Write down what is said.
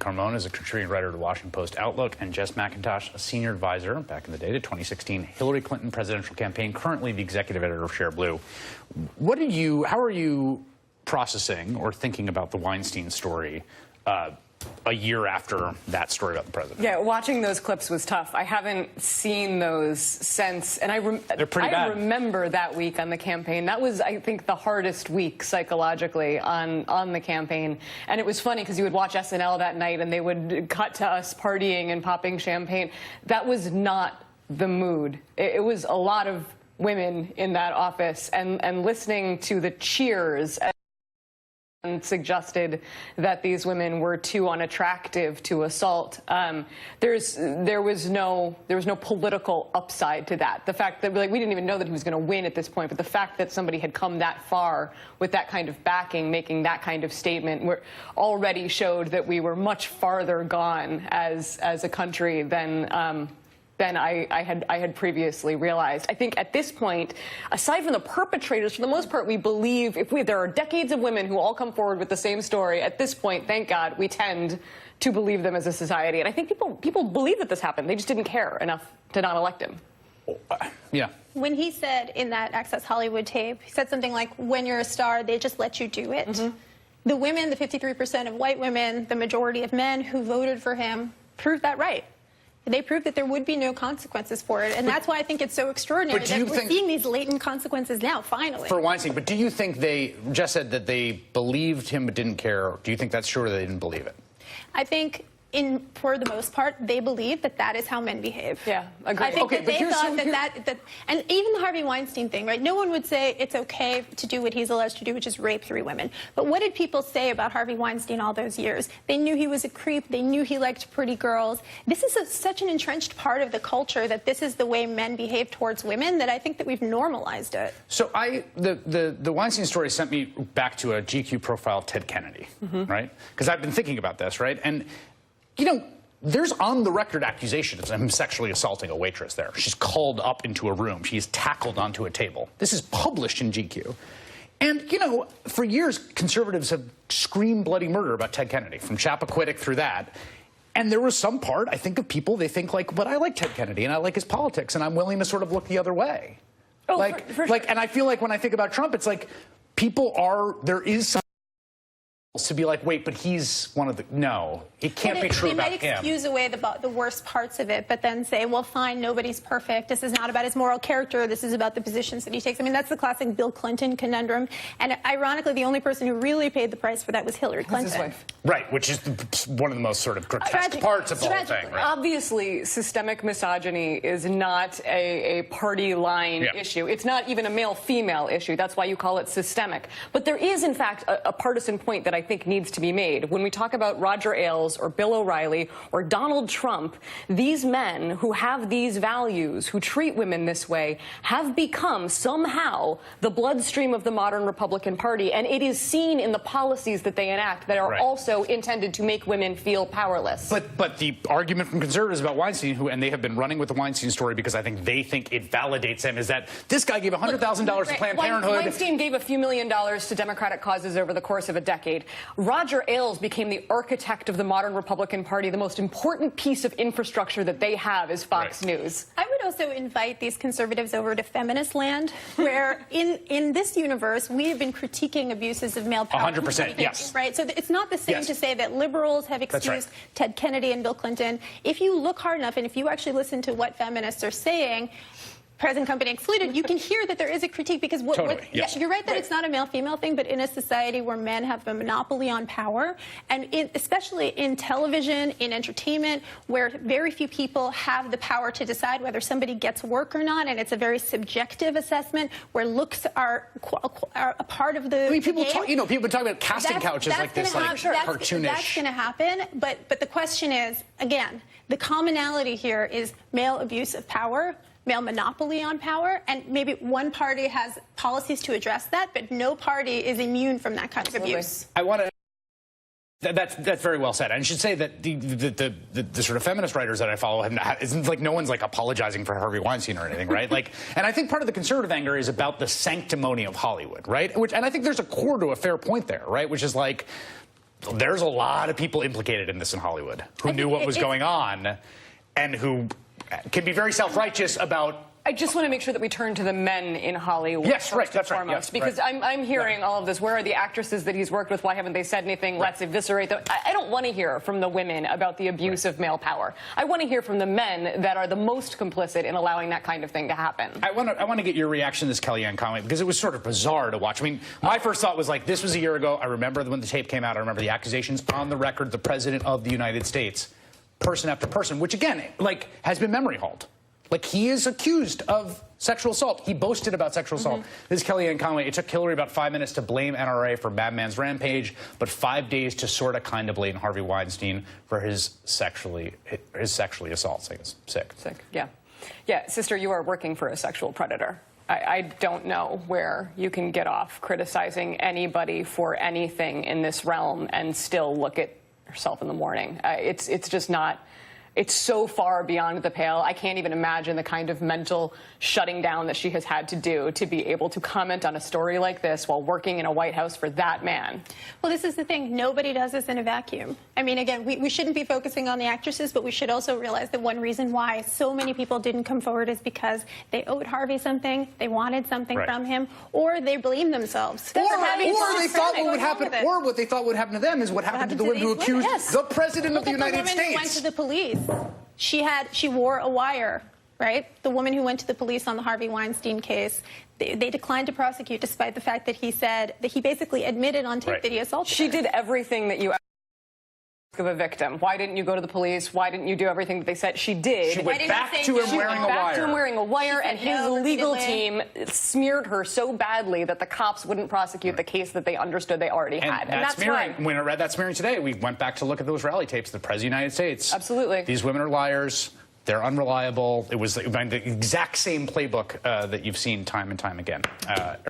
Carmon is a contributing writer to the Washington Post Outlook, and Jess McIntosh, a senior advisor back in the day to 2016 Hillary Clinton presidential campaign, currently the executive editor of Share Blue. How are you processing or thinking about the Weinstein story a year after that story about the president? Yeah, watching those clips was tough. I haven't seen those since, and They're pretty bad. I remember that week on the campaign. That was, I think, the hardest week psychologically on the campaign. And it was funny because you would watch SNL that night and they would cut to us partying and popping champagne. That was not the mood. It was a lot of women in that office, and listening to the cheers and suggested that these women were too unattractive to assault. There was no political upside to that. The fact that we didn't even know that he was going to win at this point, but the fact that somebody had come that far with that kind of backing, making that kind of statement, already showed that we were much farther gone as a country than I had previously realized. I think at this point, aside from the perpetrators, for the most part, we believe there are decades of women who all come forward with the same story. At this point, thank God, we tend to believe them as a society. And I think people believe that this happened. They just didn't care enough to not elect him. Yeah. When he said in that Access Hollywood tape, he said something like, when you're a star, they just let you do it. Mm-hmm. The women, the 53% of white women, the majority of men who voted for him, proved that right. They proved that there would be no consequences for it, and that's why I think it's so extraordinary that we're seeing these latent consequences now, finally. For Weinstein, but do you think Jess said that they believed him but didn't care? Do you think that's true, or they didn't believe it? I think, for the most part, they believe that that is how men behave. Yeah, agreed. I think that they thought that and even the Harvey Weinstein thing, right? No one would say it's okay to do what he's alleged to do, which is rape 3 women. But what did people say about Harvey Weinstein all those years? They knew he was a creep. They knew he liked pretty girls. This is such an entrenched part of the culture that this is the way men behave towards women that I think that we've normalized it. So the Weinstein story sent me back to a GQ profile of Ted Kennedy, right? Because I've been thinking about this, right? And you know, there's on-the-record accusations of him sexually assaulting a waitress there. She's called up into a room. She's tackled onto a table. This is published in GQ. And, you know, for years, conservatives have screamed bloody murder about Ted Kennedy, from Chappaquiddick through that. And there was some part, I think, of people, they think, like, but I like Ted Kennedy, and I like his politics, and I'm willing to sort of look the other way. Oh, for sure. And I feel like when I think about Trump, it's like, there is some to be like, wait, but he's one of the, no, it can't be true about him. They might excuse away the worst parts of it, but then say, well, fine, nobody's perfect. This is not about his moral character. This is about the positions that he takes. I mean, that's the classic Bill Clinton conundrum. And ironically, the only person who really paid the price for that was Hillary Clinton. His wife. Right, which is one of the most sort of grotesque parts of the whole thing. Right? Obviously, systemic misogyny is not a party line issue. It's not even a male-female issue. That's why you call it systemic. But there is, in fact, a partisan point that I think needs to be made. When we talk about Roger Ailes or Bill O'Reilly or Donald Trump, these men who have these values, who treat women this way, have become somehow the bloodstream of the modern Republican Party, and it is seen in the policies that they enact that are also intended to make women feel powerless. But the argument from conservatives about Weinstein, and they have been running with the Weinstein story because I think they think it validates him, is that this guy gave $100,000 to Planned Parenthood. Weinstein gave a few $1 million to Democratic causes over the course of a decade. Roger Ailes became the architect of the modern Republican Party. The most important piece of infrastructure that they have is Fox News. I would also invite these conservatives over to feminist land, where in this universe, we have been critiquing abuses of male power. 100%, yes. Right? So it's not the same to say that liberals have excused Ted Kennedy and Bill Clinton. If you look hard enough, and if you actually listen to what feminists are saying, present company excluded, you can hear that there is a critique because you're right that it's not a male-female thing, but in a society where men have a monopoly on power, and especially in television, in entertainment, where very few people have the power to decide whether somebody gets work or not, and it's a very subjective assessment where looks are a part of the people game. talk, people been talking about casting couches like this, like cartoonish. That's going to happen, but the question is, again, the commonality here is male abuse of power, male monopoly on power, and maybe one party has policies to address that, but no party is immune from that kind of abuse. I want to. That's very well said. I should say that the sort of feminist writers that I follow isn't like no one's like apologizing for Harvey Weinstein or anything, right? Like, and I think part of the conservative anger is about the sanctimony of Hollywood, right? And I think there's a core to a fair point there, right? Which is like, there's a lot of people implicated in this in Hollywood who knew what was going on and who can be very self-righteous about. I just want to make sure that we turn to the men in Hollywood. Yes, right, first that's and right. foremost, Yes, because right. I'm hearing all of this. Where are the actresses that he's worked with? Why haven't they said anything? Let's eviscerate them. I don't want to hear from the women about the abuse of male power. I want to hear from the men that are the most complicit in allowing that kind of thing to happen. I want to get your reaction to this Kellyanne comment, because it was sort of bizarre to watch. I mean, my first thought was like, this was a year ago. I remember when the tape came out. I remember the accusations on the record, the president of the United States, person after person, which again, like, has been memory hold. Like, he is accused of sexual assault. He boasted about sexual assault. This is Kellyanne Conway. It took Hillary about 5 minutes to blame NRA for Madman's rampage, but 5 days to sort of kind of blame Harvey Weinstein for his sexually assaults. I guess sick. Yeah. Yeah, sister, you are working for a sexual predator. I don't know where you can get off criticizing anybody for anything in this realm and still look at yourself in the morning. It's just not. It's so far beyond the pale. I can't even imagine the kind of mental shutting down that she has had to do to be able to comment on a story like this while working in a White House for that man. Well, this is the thing. Nobody does this in a vacuum. I mean, again, we shouldn't be focusing on the actresses, but we should also realize that one reason why so many people didn't come forward is because they owed Harvey something, they wanted something from him, or they blamed themselves. Or they thought what would happen, or what they thought would happen to them is what happened to the women who accused the president of the United States. The woman who went to the police. She wore a wire, right? The woman who went to the police on the Harvey Weinstein case, they declined to prosecute despite the fact that he said that he basically admitted on tape that he assaulted her. She did everything that you asked of a victim. Why didn't you go to the police? Why didn't you do everything that they said? She did. She went back to him wearing a wire. And his legal team smeared her so badly that the cops wouldn't prosecute the case that they understood they already had. And that's why. When I read that smearing today, we went back to look at those rally tapes. The President of the United States. Absolutely. These women are liars. They're unreliable. It was the exact same playbook that you've seen time and time again.